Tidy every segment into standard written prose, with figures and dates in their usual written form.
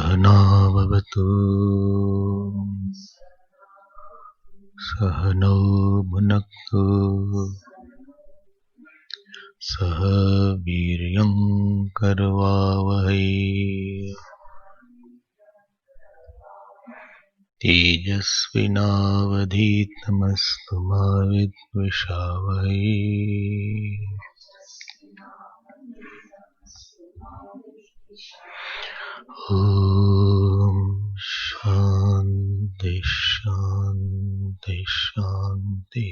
सहनाववतु सहनौ भुनक्तु सह वीर्यं करवावहै तेजस्विनावधीतमस्तु मा विद्विषावहै। ॐ शान्ति शान्ति शान्ति।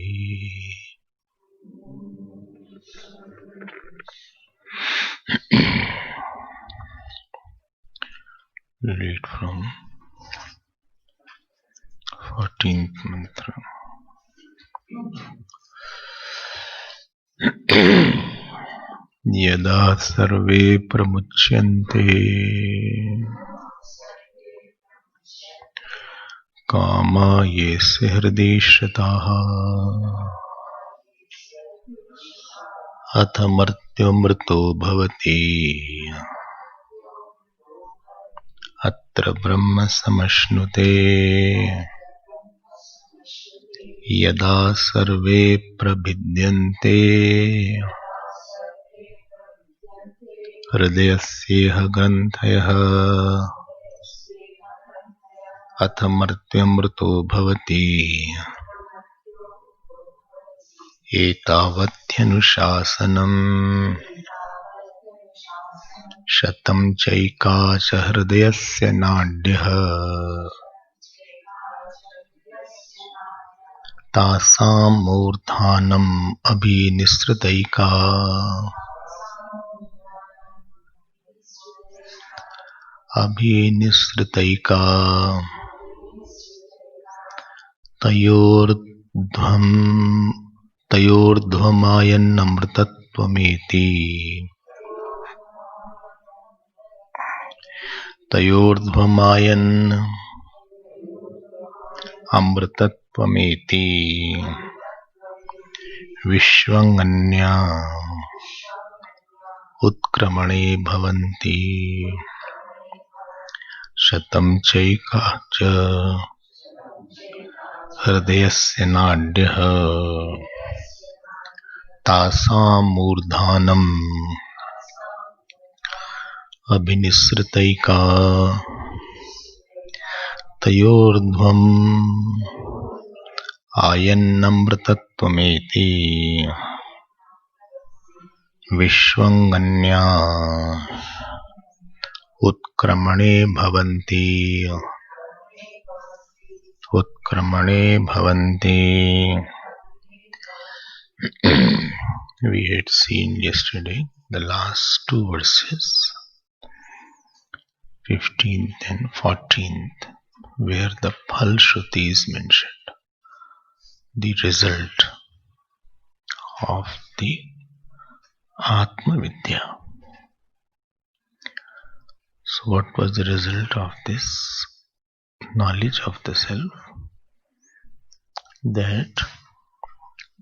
Read from 14th mantra. यदा सर्वे प्रमुच्यन्ते कामा येऽस्य हृदि श्रिताः अथ मर्त्युमृतो भवति अत्र ब्रह्म समश्नुते। यदा सर्वे प्रभिद्यन्ते हृदयस्येह ग्रन्थयः अथ मर्त्युमृतो भवति एतावत्यनुशासनम् शतं चैका च हृदयस्य नाड्यः तासां मूर्धानम् अभिनिसृतैका तयोर्ध्वमायन्नमृतत्वमेति विश्वङन्या उत्क्रमणे भवन्ति। शतं चैका च हृदयस्य नाड्यः तासां मूर्धानम् अभिनिसृतैका तयोर्ध्वम् आयन्नमृतत्वमेति विश्वङन्या उत्क्रमणे भवन्ति। We had seen yesterday the last two verses, 15th and 14th, where the Phal Shruti is mentioned, the result of the Atma Vidya. So what was the result of this knowledge of the self? That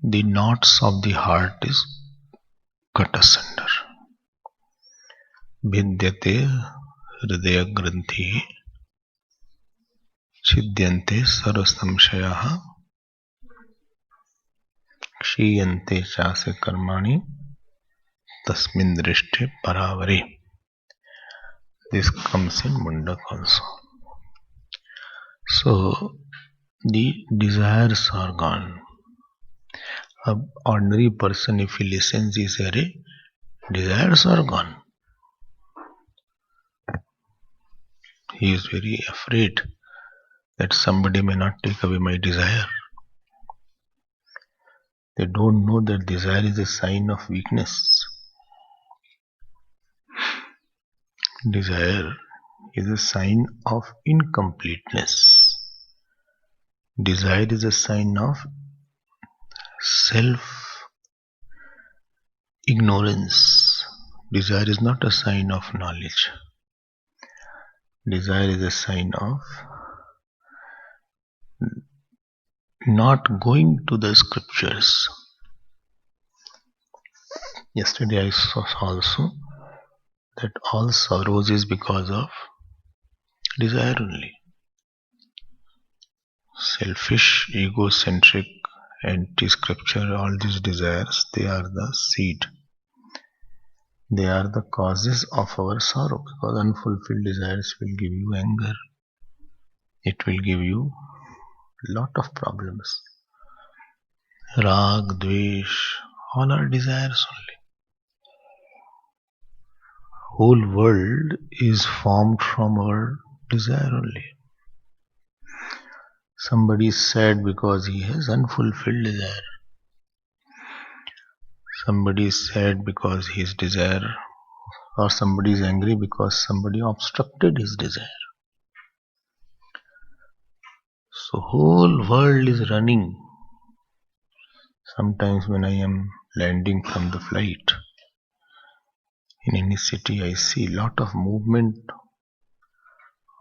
the knots of the heart is cut asunder. Vidyate hridaya granthi छिद्यन्ते सर्वसंशयाः क्षीयन्ते चास्य कर्माणि तस्मिन् दृष्टे परावरे. This comes in Mundak also. So the desires are gone. An ordinary person, if he listens, he says, desires are gone. He is very afraid that somebody may not take away my desire. They don't know that desire is a sign of weakness. Desire is a sign of incompleteness. Desire is a sign of self-ignorance. Desire is not a sign of knowledge. Desire is a sign of not going to the scriptures. Yesterday I saw also that all sorrows is because of desire only. Selfish, egocentric, anti-scripture, all these desires, they are the seed. They are the causes of our sorrow, because unfulfilled desires will give you anger. It will give you lot of problems. Rag, dvesh, all are desires only. Whole world is formed from our desire only. Somebody is sad because he has unfulfilled desire. Somebody is sad because his desire, or somebody is angry because somebody obstructed his desire. So whole world is running. Sometimes when I am landing from the flight in any city, I see lot of movement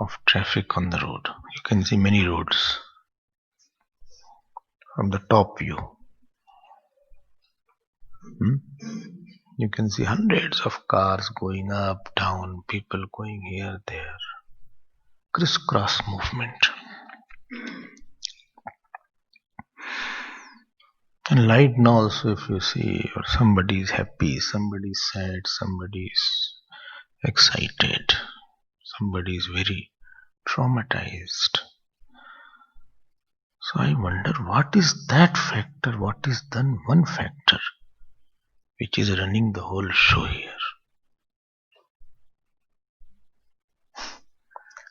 of traffic on the road. You can see many roads from the top view. You can see hundreds of cars going up, down, people going here, there. Crisscross movement. And right now also, if you see, somebody is happy, somebody is sad, somebody is excited, somebody is very traumatized. So I wonder, what is that factor, what is then one factor which is running the whole show here?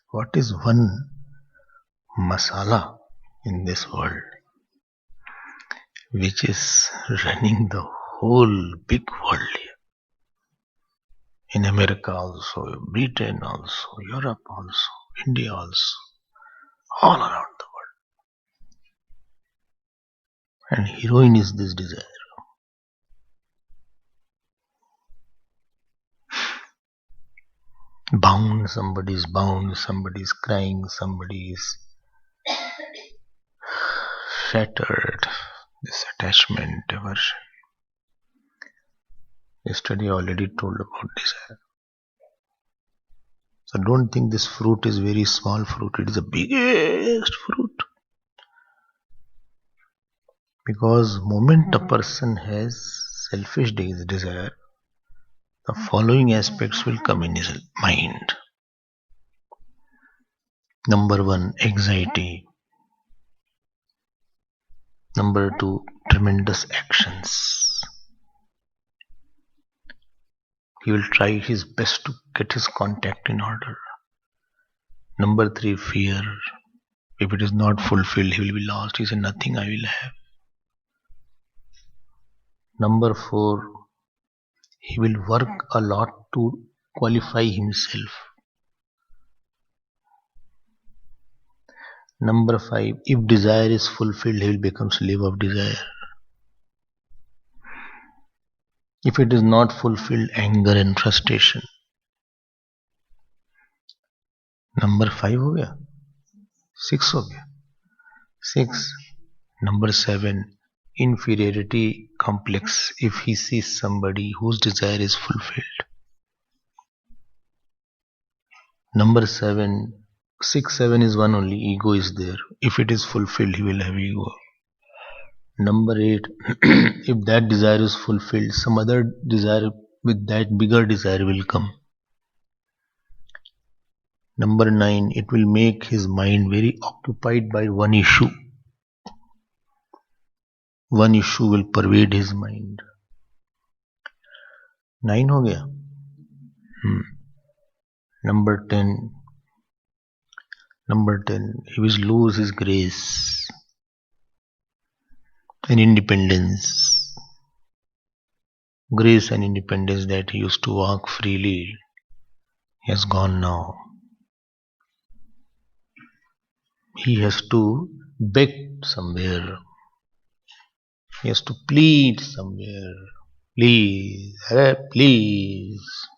What is one masala in this world which is running the whole big world here? In America also, Britain also, Europe also, India also, all around the world. And heroine is this desire. Bound, somebody is bound, somebody is crying, somebody is shattered. This attachment, aversion. Yesterday I already told about desire. So don't think this fruit is very small fruit. It is the biggest fruit. Because moment a person has selfish desire, the following aspects will come in his mind. Number 1, anxiety. Number 2, tremendous actions. He will try his best to get his contact in order. Number 3, fear. If it is not fulfilled, he will be lost. He said, nothing I will have. Number 4, he will work a lot to qualify himself. Number 5, if desire is fulfilled, he will become slave of desire. If it is not fulfilled, anger and frustration. Number 5 हो गया, 6 हो गया, 6. Number 7, inferiority complex. If he sees somebody whose desire is fulfilled. Number 7, 6, 7 is one only, ego is there. If it is fulfilled, he will have ego. Number 8, if that desire is fulfilled, some other desire with that bigger desire will come. Number 9, it will make his mind very occupied by one issue. One issue will pervade his mind. 9 हो गया. Number 10, he will lose his grace and independence. Grace and independence that he used to walk freely has gone now. He has to beg somewhere. He has to plead somewhere. Please, please.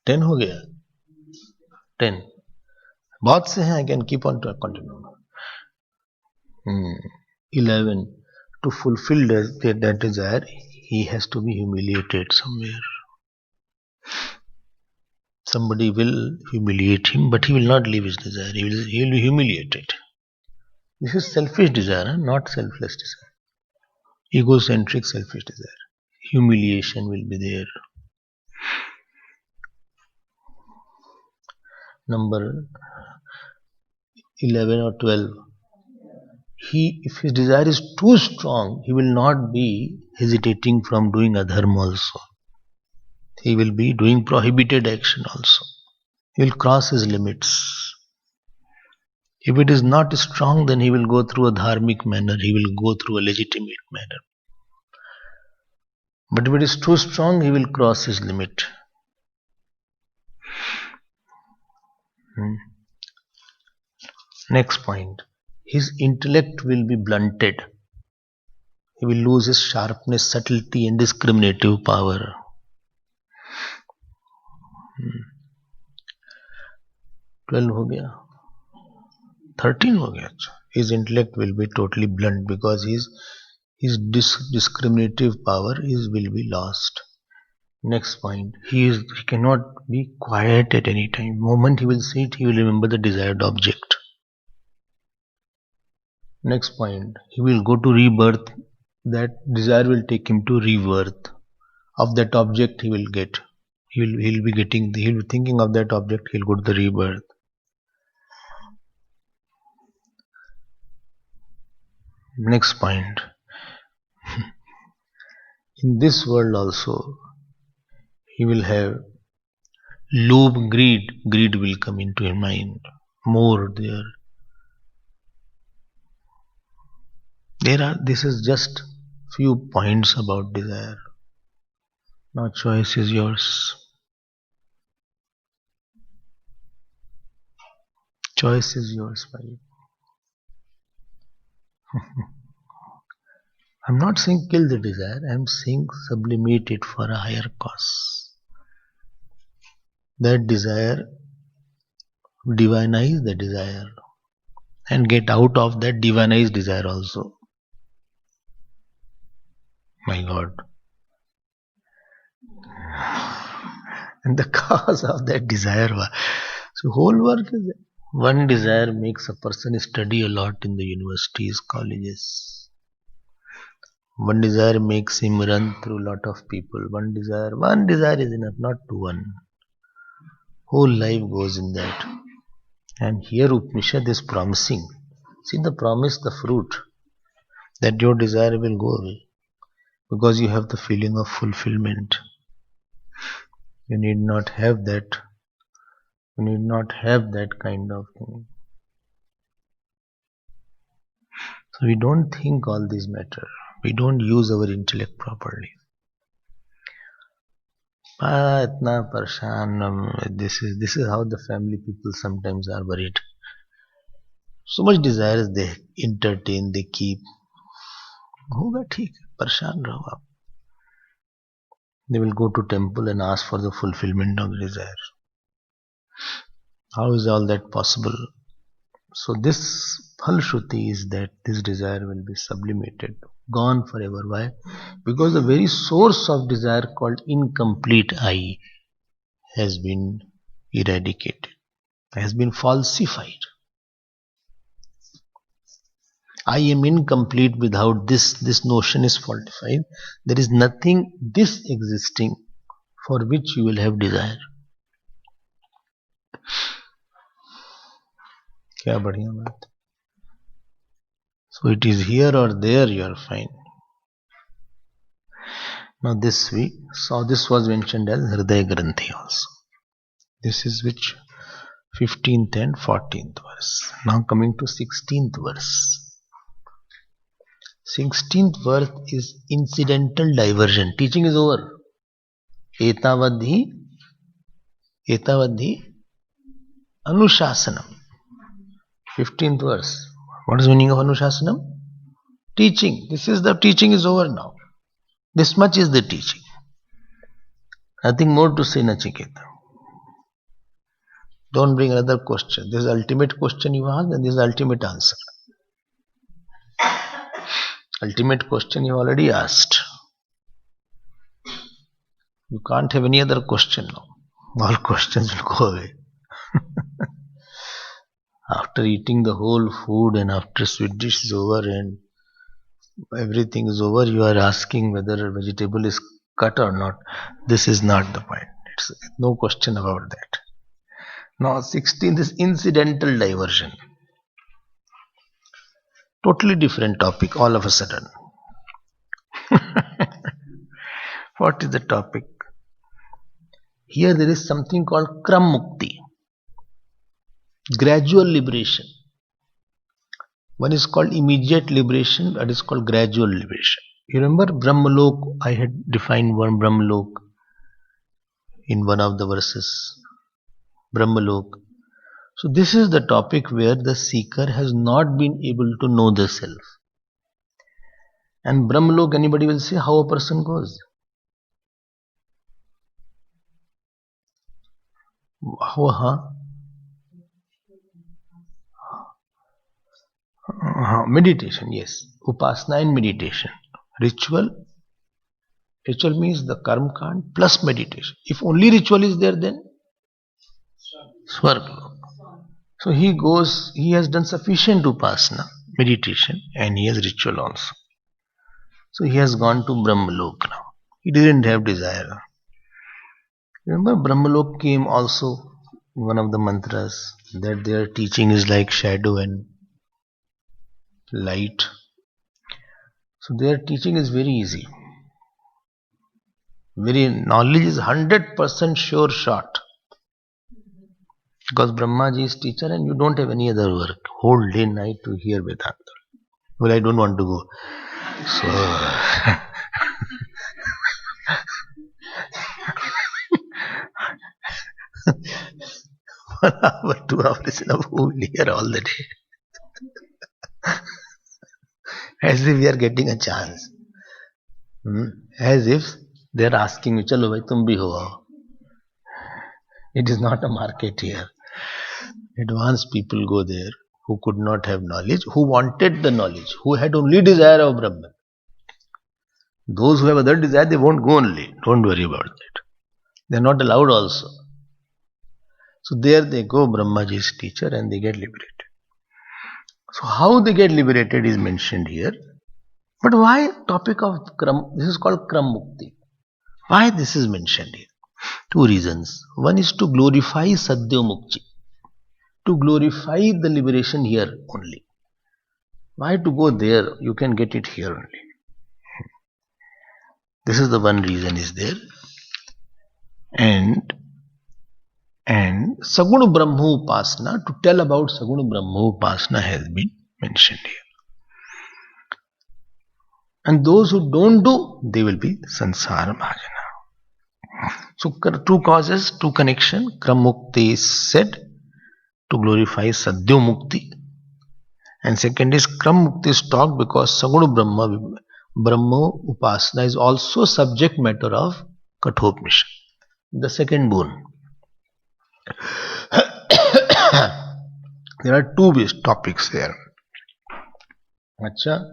10 हो गया. 10. बहुत से हैं. I can keep on to continue. 11. To fulfill that desire, he has to be humiliated somewhere. Somebody will humiliate him, but he will not leave his desire. He will be humiliated. This is selfish desire, not selfless desire. Egocentric selfish desire. Humiliation will be there. Number 11 or 12. If his desire is too strong, he will not be hesitating from doing adharma also. He will be doing prohibited action also. He will cross his limits. If it is not strong, then he will go through a dharmic manner. He will go through a legitimate manner. But if it is too strong, he will cross his limit. Next point. His intellect will be blunted. He will lose his sharpness, subtlety and discriminative power. 12 हो गया, 13 हो गया. His intellect will be totally blunt because his discriminative power will be lost. Next point, he cannot be quiet at any time. The moment he will sit, he will remember the desired object. Next point, he will go to rebirth. That desire will take him to rebirth of that object. He will get. He'll be thinking of that object. He'll go to the rebirth. Next point. In this world also, he will have lobe, greed. Greed will come into his mind. More there. This is just few points about desire. Now choice is yours. Choice is yours, buddy. I'm not saying kill the desire, I'm saying sublimate it for a higher cause. That desire, divinize the desire and get out of that divinized desire also. My God. And the cause of that desire. So whole work is one desire makes a person study a lot in the universities, colleges. One desire makes him run through a lot of people. One desire is enough, not one. Whole life goes in that. And here Upanishad is promising. See the promise, the fruit, that your desire will go away. Because you have the feeling of fulfillment. You need not have that. You need not have that kind of thing. So we don't think all these matter. We don't use our intellect properly. This is how the family people sometimes are worried. So much desires they entertain, they keep. होगा ठीक, परेशान रहो आप. They will go to temple and ask for the fulfillment of the desire. How is all that possible? So this Phalshruti is that this desire will be sublimated, gone forever. Why? Because the very source of desire called incomplete I has been eradicated, has been falsified. I am incomplete without this. This notion is falsified. There is nothing this existing for which you will have desire. क्या बढ़िया बात. So it is here or there, you are fine. Now this we saw, this was mentioned as Hridaya Granthi also. This is which 15th and 14th verse. Now coming to 16th verse. 16th verse is incidental diversion. Teaching is over. Etavadhi Anushasanam. 15th verse. What is the meaning of Anushasanam? Teaching. This is the teaching is over now. This much is the teaching. Nothing more to say, Nachiketa. Don't bring another question. This is the ultimate question you ask and this is the ultimate answer. Ultimate question you already asked. You can't have any other question now. All questions will go away. After eating the whole food and after sweet dish is over and everything is over, you are asking whether a vegetable is cut or not. This is not the point. It's no question about that. Now, 16th is incidental diversion. Totally different topic all of a sudden. What is the topic? Here there is something called Kram Mukti, gradual liberation. One is called immediate liberation, that is called gradual liberation. You remember Brahmalok? I had defined one Brahmalok in one of the verses. Brahmalok. So this is the topic where the seeker has not been able to know the self. And Brahmalok, anybody will say how a person goes. How, meditation, yes. Upasana and meditation. Ritual. Ritual means the karma kand plus meditation. If only ritual is there, then Swarga. So he goes, he has done sufficient upasana, meditation, and he has ritual also. So he has gone to Brahmalok now. He didn't have desire. Remember, Brahmalok came also in one of the mantras that their teaching is like shadow and light. So their teaching is very easy. Very knowledge is 100% sure shot. Because Brahmaji is teacher and you don't have any other work. Whole day night to hear Vedanta. Well, I don't want to go. So 1 hour, 2 hours is enough. Who will hear all the day? As if we are getting a chance. As if they are asking me, chalo bhai, tum bhi ho aao. It is not a market here. Advanced people go there who could not have knowledge, who wanted the knowledge, who had only desire of Brahman. Those who have other desire, they won't go only. Don't worry about that. They are not allowed also. So there they go, Brahmaji's teacher, and they get liberated. So how they get liberated is mentioned here. But why topic of Kram? This is called Kram Mukti. Why this is mentioned here? Two reasons. One is to glorify Sadhya Mukti. To glorify the liberation here only. Why to go there? You can get it here only. This is the one reason is there. And Saguna Brahma Upasana, to tell about Saguna Brahma Upasana has been mentioned here. And those who don't do, they will be Sansara Mahajana. So two causes, two connection. Kram Mukti is said to glorify Sadhya Mukti. And second is Kram Mukti is talked because Saguna Brahma Upasana is also subject matter of Kathopanishad. The second boon. There are two topics there. Achha.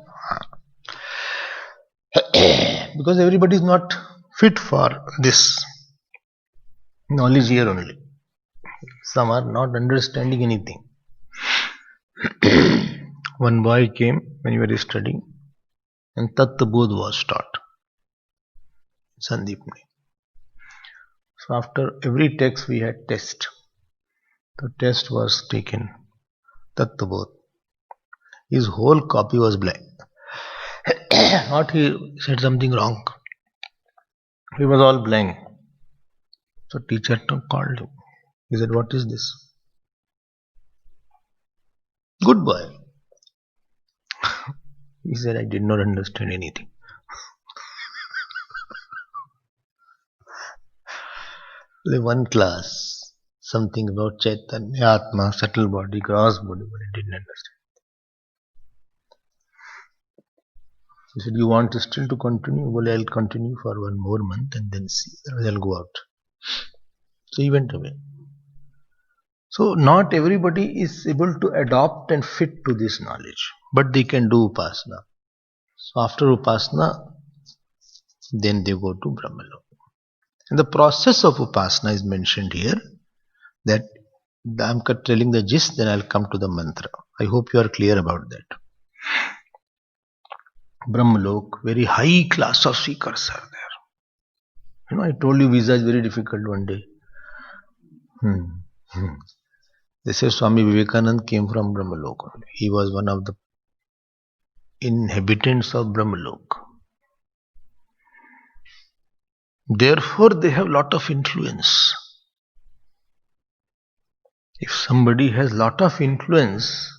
Because everybody is not fit for this knowledge here only. Some are not understanding anything. One boy came when we were studying and Tattva Bodh was taught. Sandeep ne. So after every text we had test. The test was taken. Tattva Bodh. His whole copy was blank. Not he said something wrong. He was all blank. So teacher called him. He said, what is this? Good boy. He said, I did not understand anything. One class, something about Chaitanya, Atma, subtle body, gross body, but I didn't understand. He said, you want still to continue? Well, I'll continue for 1 more month and then see. Otherwise I'll go out. So he went away. So not everybody is able to adopt and fit to this knowledge, but they can do Upasana. So after Upasana, then they go to Brahmalok. And the process of upasana is mentioned here, that I'm telling the gist, then I'll come to the mantra. I hope you are clear about that. Brahmalok, very high class of seekers are there. I told you visa is very difficult one day. They say Swami Vivekananda came from Brahmalok. He was one of the inhabitants of Brahmalok. Therefore, they have lot of influence. If somebody has lot of influence,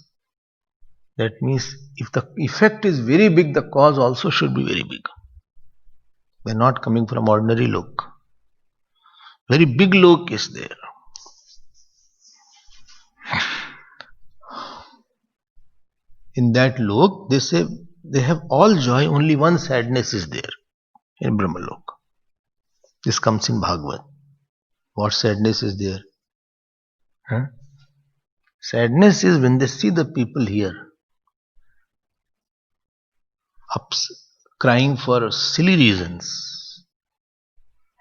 that means if the effect is very big, the cause also should be very big. They are not coming from ordinary lok. Very big lok is there. In that lok, they say they have all joy, only one sadness is there in Brahmalok. This comes in Bhagavad. What sadness is there? Sadness is when they see the people here crying for silly reasons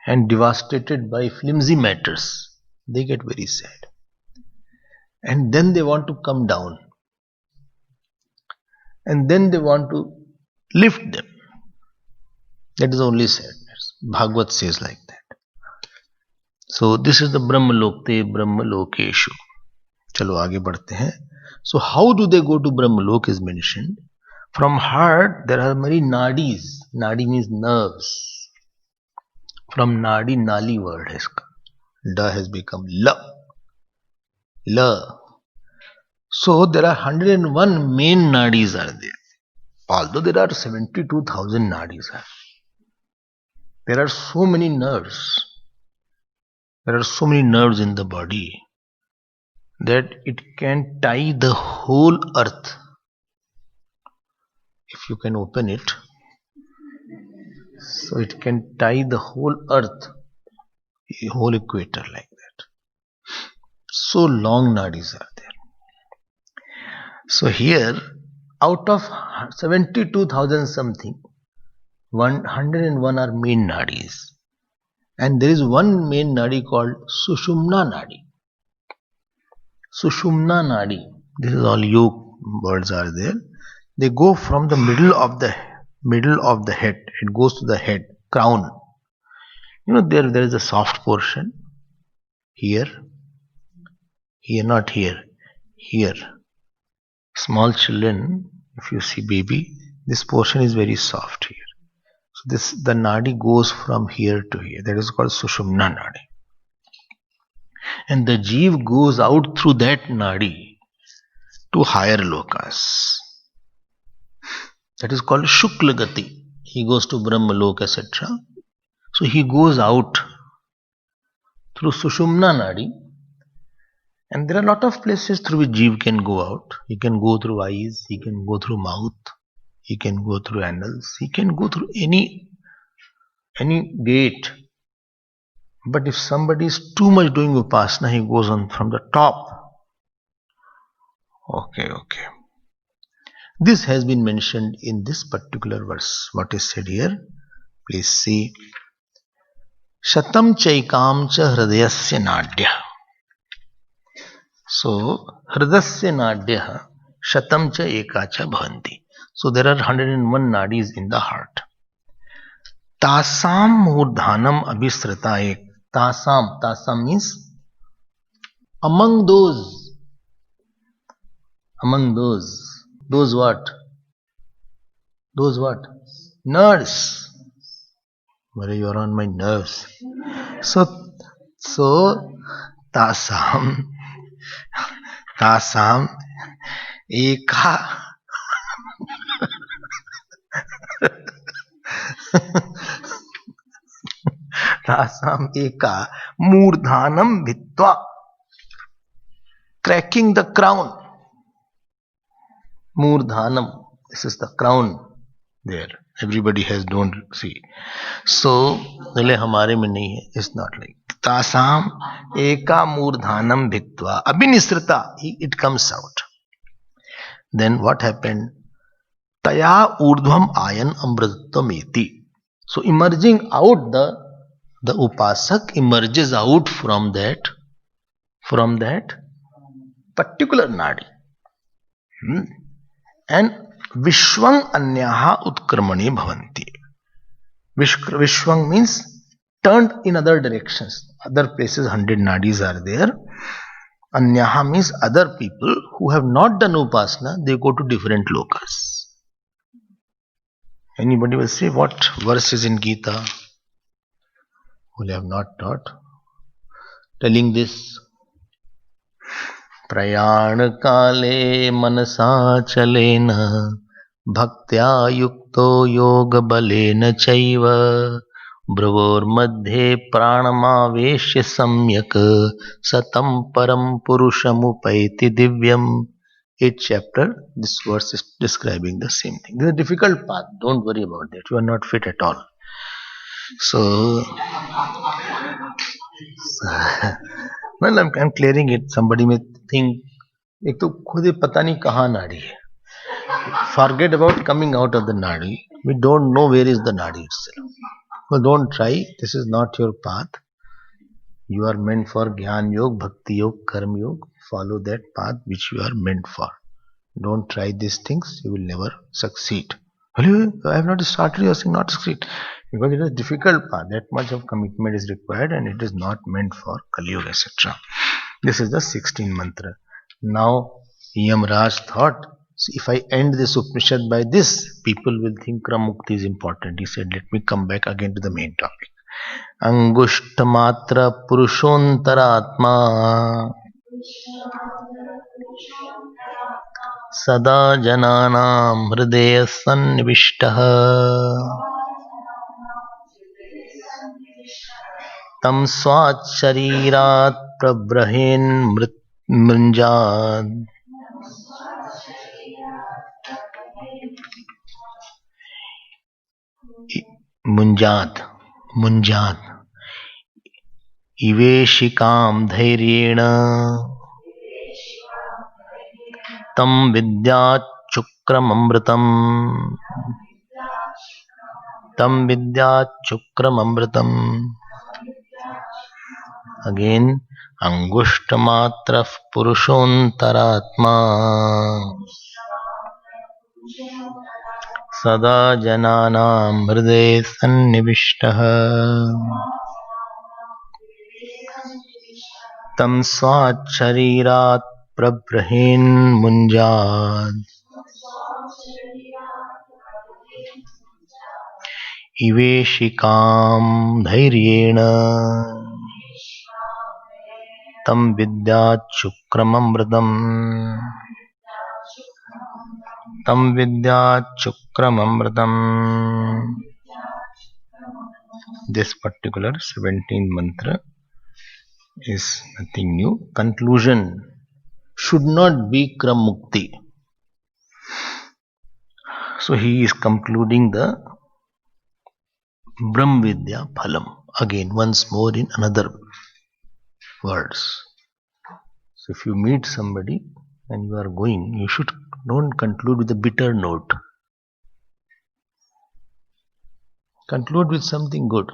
and devastated by flimsy matters. They get very sad. And then they want to come down. And then they want to lift them. That is only sadness. Bhagavad says like that. So this is the Brahmalokte Brahmalokeshu. Chalo aage badhte hain. So how do they go to Brahmalok is mentioned. From heart there are many nadis. Nadi means nerves. From nadi, nali word has come. Da has become la. La. So there are 101 main nadis are there. Although there are 72,000 nadis. There are so many nerves. There are so many nerves in the body that it can tie the whole earth. If you can open it, so it can tie the whole earth, the whole equator like that. So long nadis are there. So here, out of 72,000 something, 101 are main nadis. And there is one main nadi called Sushumna Nadi. Sushumna Nadi. This is all yoga words are there. They go from the middle of the head. It goes to the head, crown. There is a soft portion. Here, not here. Here. Small children, if you see baby, this portion is very soft here. So the nadi goes from here to here. That is called Sushumna Nadi. And the jeev goes out through that nadi to higher lokas. That is called Shukla Gati. He goes to Brahmalok, etc. So he goes out through Sushumna Nadi. And there are a lot of places through which jeev can go out. He can go through eyes, he can go through mouth, he can go through anals, he can go through any gate. But if somebody is too much doing upasana, he goes on from the top. Okay. This has been mentioned in this particular verse. What is said here? Please see. Shatam chaikam cha hridayasya nadya. So, hridayasya nadya shatam cha eka cha bhavanti. So, there are 101 nadis in the heart. Tasam murdhanam abhisrita ek. Tasam means among those what? Nerves. Well, you are on my nerves. So tasam eka tasam eka murdhanam bhitva, cracking the crown. Murdhanam, this is the crown there. Everybody has, don't see. So, hamare mein nahi hai. It's not like. Tasam eka murdhanam bhitva abhinisrita, it comes out. Then what happened? Taya urdhvam ayan amritvam eti. So emerging out the The upasak emerges out from that particular nadi. And Vishwang Anyaha Utkarmani Bhavanti. Vishwang means turned in other directions. Other places, 100 nadis are there. Anyaha means other people who have not done upasana, they go to different lokas. Anybody will say what verse is in Gita? Who have not taught? Telling this. प्रयाण काले मनसा चलेन भक्त्या युक्तो योग बलेन चैव भ्रुवोर्मध्ये प्राणमावेश्य सम्यक सतं परम पुरुषमुपैति दिव्यम. Each chapter, this verse is describing the same thing. This is a difficult path. Don't worry about that. You are not fit at all. So well, I'm clearing it. Somebody may think, एक तो खुद ही पता नहीं कहाँ नाड़ी है. Forget about coming out of the nadi. We don't know where is the nadi itself. Well, don't try. This is not your path. You are meant for Gyan Yoga, Bhakti Yoga, Karma Yoga. Follow that path which you are meant for. Don't try these things. You will never succeed. I have not started. You are saying not succeed. Because it is a difficult path. That much of commitment is required and it is not meant for Kali Yuga, etc. This is the 16th mantra. Now, Yamraj thought, if I end this Upanishad by this, people will think Kramukti is important. He said, let me come back again to the main topic. Angushtamatra Purushontaraatma Sada Jananam Hridaya Sannivishtaha Tam Swat Sharirat Prabhahin Mrunjad Munjad Iveshikam Dhairyena Tam Vidyat Chukramamritam Tam Vidyat Chukramamritam. Again, Angushtamatra Purushontaraatma Sada Jananam Hridaya Sannivishtaha Tam Swat Sharirat Prabhahin Munjad Iveshikam Dhairyena Tam Vidyat Chukramamritam Tam Vidyat Chukramamritam. This particular 17th mantra is nothing new. Conclusion should not be Kramukti. So he is concluding the Brahm Vidya Phalam again once more in another words. So if you meet somebody and you are going, you should don't conclude with a bitter note. Conclude with something good.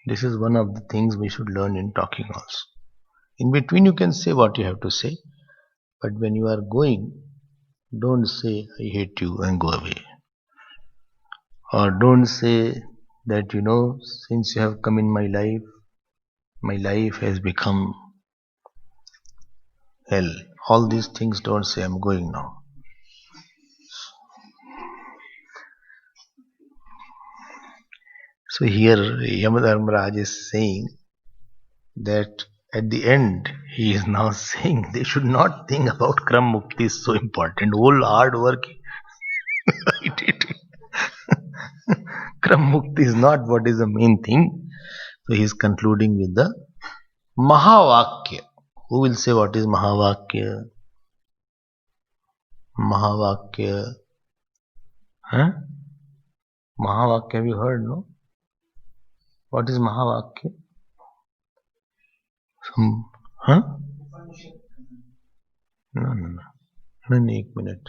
This is one of the things we should learn in talking also. In between you can say what you have to say, but when you are going, don't say I hate you and go away. Or don't say that since you have come in my life has become hell. All these things don't say I'm going now. So here Yamadharmaraj is saying that at the end he is now saying they should not think about Kram Mukti is so important. All hard work Kram Mukti is not what is the main thing. So he is concluding with the Mahavakya. Who will say what is Mahavakya? Mahavakya. Huh? Mahavakya, have you heard, no? What is Mahavakya? Huh? No. नहीं, एक minute.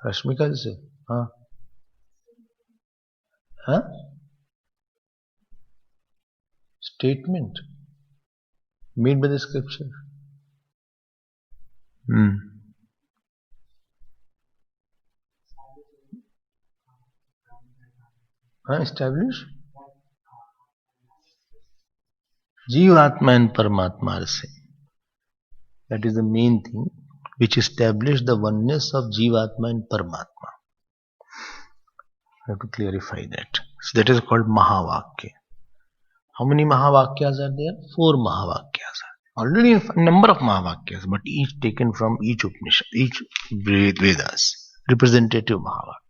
Rashmika जी से. हाँ. statement made by the scripture. Establish Jivatma and Paramatma are same. That is the main thing which established the oneness of Jivatma and Paramatma. I have to clarify that. So that is called Mahavakya. How many Mahavakyas are there? 4 Mahavakyas. Already a number of Mahavakyas, but each taken from each Upanishad, each Vedas, representative Mahavakyas.